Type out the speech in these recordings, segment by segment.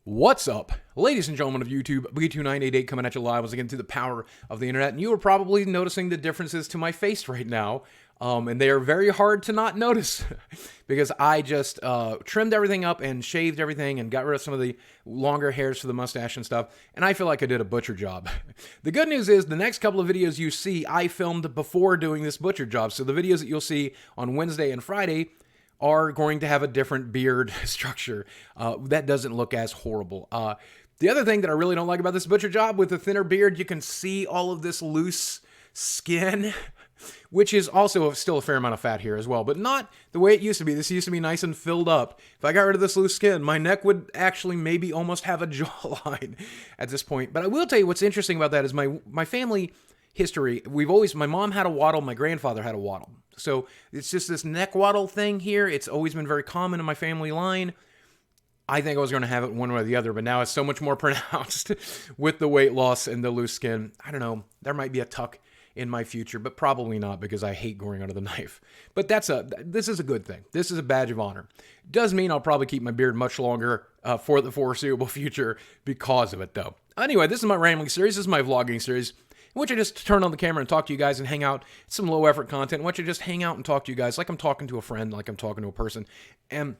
What's up, ladies and gentlemen of YouTube? B2988 coming at you live once again through the power of the internet, and you are probably noticing the differences to my face right now, and they are very hard to not notice because I just trimmed everything up and shaved everything and got rid of some of the longer hairs for the mustache and stuff, and I feel like I did a butcher job. The good news is the next couple of videos you see I filmed before doing this butcher job, so the videos that you'll see on Wednesday and Friday are going to have a different beard structure. That doesn't look as horrible. The other thing that I really don't like about this butcher job, with the thinner beard, you can see all of this loose skin, which is also still a fair amount of fat here as well, but not the way it used to be. This used to be nice and filled up. If I got rid of this loose skin, my neck would actually maybe almost have a jawline at this point. But I will tell you what's interesting about that is my family history. My mom had a waddle, my grandfather had a waddle. So it's just this neck waddle thing here. It's always been very common in my family line. I think I was going to have it one way or the other, but now it's so much more pronounced with the weight loss and the loose skin. I don't know. There might be a tuck in my future, but probably not because I hate going under the knife. But this is a good thing. This is a badge of honor. It does mean I'll probably keep my beard much longer for the foreseeable future because of it, though. Anyway, this is my rambling series. This is my vlogging series, in which I just turn on the camera and talk to you guys and hang out. It's some low-effort content in which I just hang out and talk to you guys like I'm talking to a friend, like I'm talking to a person. And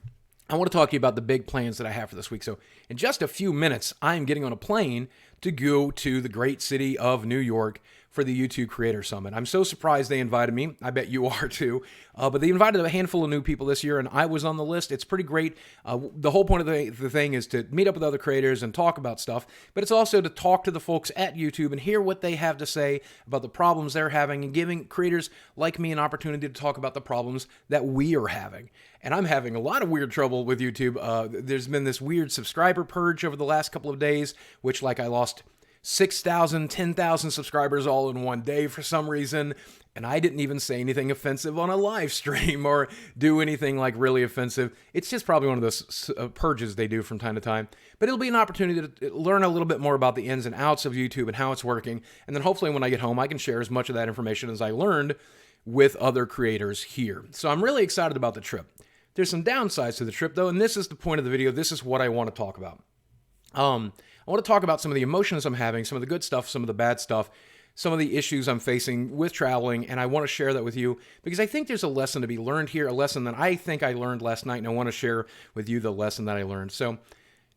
I want to talk to you about the big plans that I have for this week. So in just a few minutes, I am getting on a plane to go to the great city of New York for the YouTube Creator Summit. I'm so surprised they invited me. I bet you are too. But they invited a handful of new people this year, and I was on the list. It's pretty great. The whole point of the thing is to meet up with other creators and talk about stuff, but it's also to talk to the folks at YouTube and hear what they have to say about the problems they're having and giving creators like me an opportunity to talk about the problems that we are having. And I'm having a lot of weird trouble with YouTube. There's been this weird subscriber purge over the last couple of days, which I lost 6,000, 10,000 subscribers all in one day for some reason, and I didn't even say anything offensive on a live stream or do anything really offensive. It's just probably one of those purges they do from time to time, but it'll be an opportunity to learn a little bit more about the ins and outs of YouTube and how it's working, and then hopefully when I get home I can share as much of that information as I learned with other creators here. So I'm really excited about the trip. There's some downsides to the trip though, and this is the point of the video. This is what I want to talk about. I want to talk about some of the emotions I'm having, some of the good stuff, some of the bad stuff, some of the issues I'm facing with traveling, and I want to share that with you because I think there's a lesson to be learned here, a lesson that I think I learned last night, and I want to share with you the lesson that I learned. So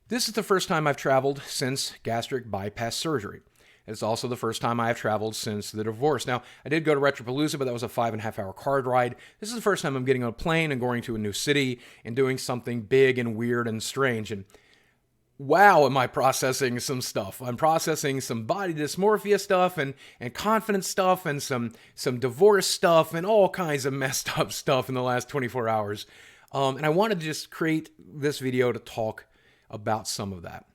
this is the first time I've traveled since gastric bypass surgery. It's also the first time I have traveled since the divorce. Now, I did go to Retropalooza, but that was a 5.5-hour car ride. This is the first time I'm getting on a plane and going to a new city and doing something big and weird and strange. And wow, am I processing some stuff. I'm processing some body dysmorphia stuff and confidence stuff and some divorce stuff and all kinds of messed up stuff in the last 24 hours. And I wanted to just create this video to talk about some of that.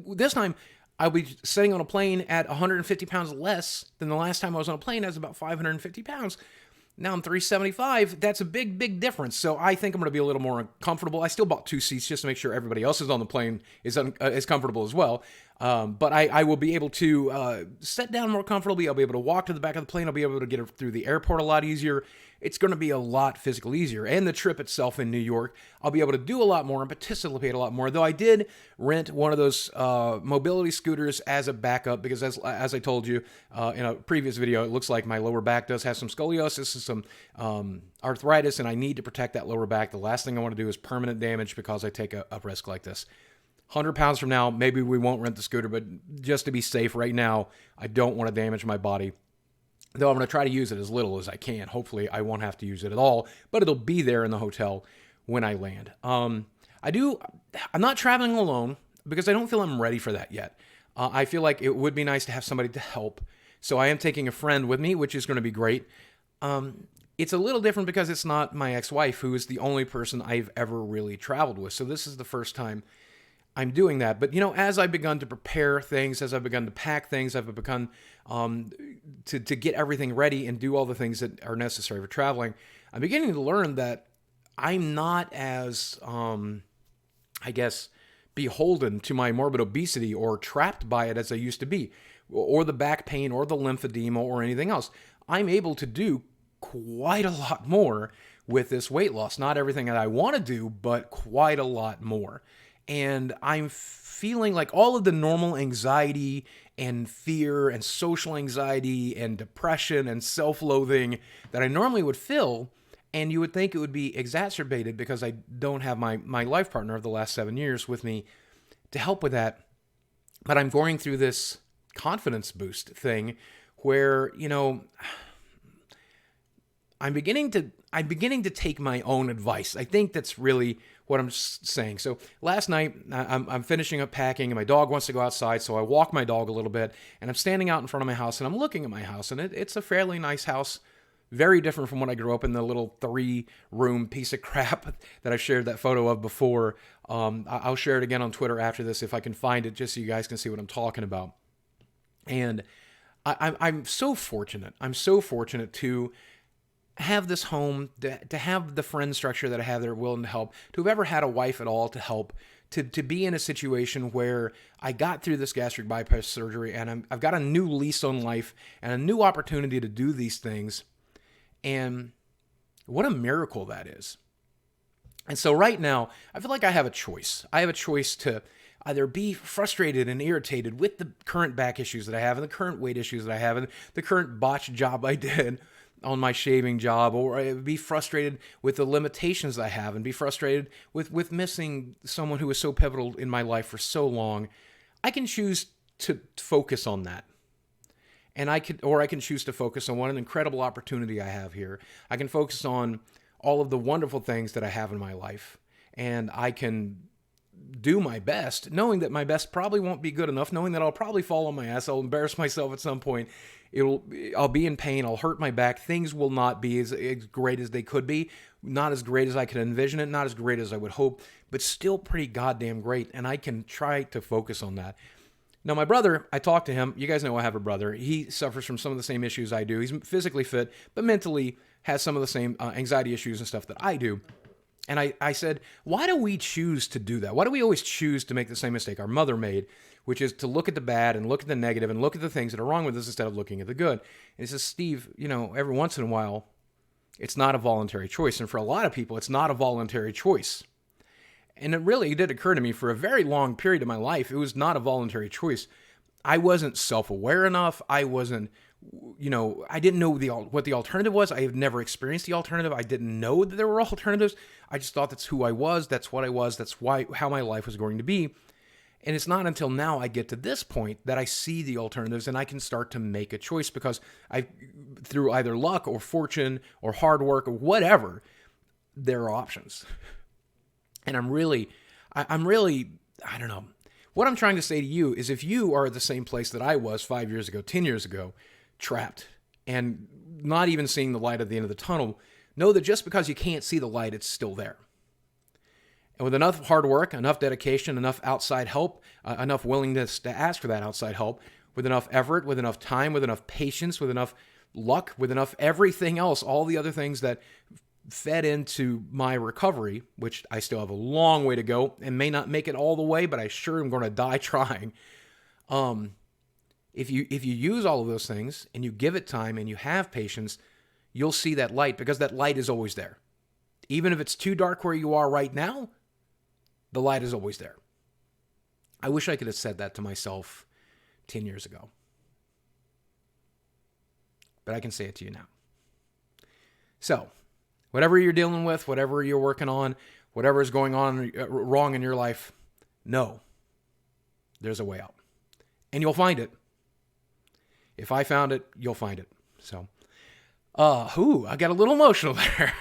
This time, I'll be sitting on a plane at 150 pounds less than the last time I was on a plane. I was about 550 pounds. Now I'm 375. That's a big, big difference. So I think I'm going to be a little more comfortable. I still bought 2 seats just to make sure everybody else is on the plane is comfortable as well. But I will be able to sit down more comfortably. I'll be able to walk to the back of the plane. I'll be able to get through the airport a lot easier. It's going to be a lot physically easier. And the trip itself in New York, I'll be able to do a lot more and participate a lot more. Though I did rent one of those mobility scooters as a backup because as I told you in a previous video, it looks like my lower back does have some scoliosis, some arthritis, and I need to protect that lower back. The last thing I want to do is permanent damage because I take a risk like this. 100 pounds from now, maybe we won't rent the scooter, but just to be safe right now, I don't want to damage my body. Though I'm going to try to use it as little as I can. Hopefully, I won't have to use it at all, but it'll be there in the hotel when I land. I'm not traveling alone because I don't feel I'm ready for that yet. I feel like it would be nice to have somebody to help. So I am taking a friend with me, which is going to be great. It's a little different because it's not my ex-wife, who is the only person I've ever really traveled with. So this is the first time I'm doing that. But, as I've begun to prepare things, as I've begun to pack things, I've begun to get everything ready and do all the things that are necessary for traveling, I'm beginning to learn that I'm not as, beholden to my morbid obesity or trapped by it as I used to be, or the back pain or the lymphedema or anything else. I'm able to do quite a lot more with this weight loss. Not everything that I want to do, but quite a lot more. and I'm feeling like all of the normal anxiety and fear and social anxiety and depression and self-loathing that I normally would feel, and you would think it would be exacerbated because I don't have my life partner of the last 7 years with me to help with that. But I'm going through this confidence boost thing where, I'm beginning to take my own advice. I think that's really what I'm saying. So last night, I'm finishing up packing, and my dog wants to go outside, so I walk my dog a little bit, and I'm standing out in front of my house, and I'm looking at my house, and it's a fairly nice house, very different from when I grew up in the little 3-room piece of crap that I shared that photo of before. I'll share it again on Twitter after this if I can find it, just so you guys can see what I'm talking about. And I'm so fortunate. I'm so fortunate to have this home, to have the friend structure that I have that are willing to help, to have ever had a wife at all to help, to be in a situation where I got through this gastric bypass surgery and I've got a new lease on life and a new opportunity to do these things. And what a miracle that is. And so right now, I feel like I have a choice. I have a choice to either be frustrated and irritated with the current back issues that I have and the current weight issues that I have and the current botched job I did on my shaving job, or be frustrated with the limitations I have and be frustrated with missing someone who was so pivotal in my life for so long. I can choose to focus on that. And I can choose to focus on what an incredible opportunity I have here. I can focus on all of the wonderful things that I have in my life. And I can do my best, knowing that my best probably won't be good enough, knowing that I'll probably fall on my ass, I'll embarrass myself at some point, I'll be in pain, I'll hurt my back, things will not be as great as they could be, not as great as I could envision it, not as great as I would hope, but still pretty goddamn great, and I can try to focus on that. Now, my brother, I talked to him. You guys know I have a brother. He suffers from some of the same issues I do. He's physically fit, but mentally has some of the same anxiety issues and stuff that I do. And I said, why do we choose to do that? Why do we always choose to make the same mistake our mother made, which is to look at the bad and look at the negative and look at the things that are wrong with us instead of looking at the good? And he says, Steve, every once in a while, it's not a voluntary choice. And for a lot of people, it's not a voluntary choice. And it really did occur to me for a very long period of my life, it was not a voluntary choice. I wasn't self-aware enough. I wasn't, I didn't know what the alternative was. I have never experienced the alternative. I didn't know that there were alternatives. I just thought that's who I was. That's what I was. That's how my life was going to be. And it's not until now I get to this point that I see the alternatives and I can start to make a choice because through either luck or fortune or hard work or whatever, there are options. And I'm really, I don't know. What I'm trying to say to you is if you are at the same place that I was 5 years ago, 10 years ago, trapped and not even seeing the light at the end of the tunnel, know that just because you can't see the light, it's still there. And with enough hard work, enough dedication, enough outside help, enough willingness to ask for that outside help, with enough effort, with enough time, with enough patience, with enough luck, with enough everything else, all the other things that fed into my recovery, which I still have a long way to go and may not make it all the way, but I sure am going to die trying. If you use all of those things and you give it time and you have patience, you'll see that light because that light is always there. Even if it's too dark where you are right now, the light is always there. I wish I could have said that to myself 10 years ago. But I can say it to you now. So, whatever you're dealing with, whatever you're working on, whatever is going on wrong in your life, know there's a way out. And you'll find it. If I found it, you'll find it. So, I got a little emotional there.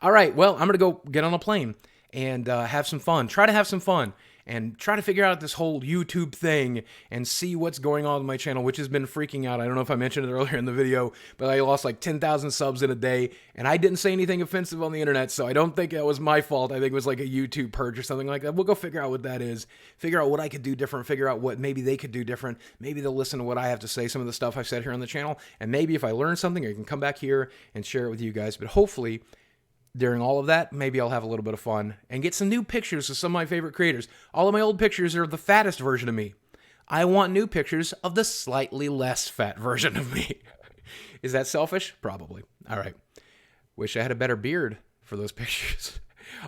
All right, well, I'm going to go get on a plane and have some fun. Try to have some fun. And try to figure out this whole YouTube thing and see what's going on with my channel, which has been freaking out. I don't know if I mentioned it earlier in the video, but I lost like 10,000 subs in a day, and I didn't say anything offensive on the internet, so I don't think that was my fault. I think it was like a YouTube purge or something like that. We'll go figure out what that is, figure out what I could do different, figure out what maybe they could do different. Maybe they'll listen to what I have to say, some of the stuff I've said here on the channel, and maybe if I learn something, I can come back here and share it with you guys. But hopefully, during all of that, maybe I'll have a little bit of fun and get some new pictures of some of my favorite creators. All of my old pictures are the fattest version of me. I want new pictures of the slightly less fat version of me. Is that selfish? Probably. All right. Wish I had a better beard for those pictures.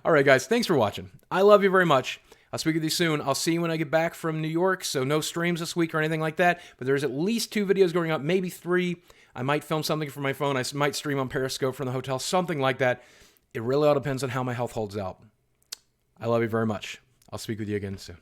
All right, guys. Thanks for watching. I love you very much. I'll speak with you soon. I'll see you when I get back from New York. So no streams this week or anything like that. But there's at least 2 videos going up, maybe 3. I might film something from my phone. I might stream on Periscope from the hotel, something like that. It really all depends on how my health holds out. I love you very much. I'll speak with you again soon.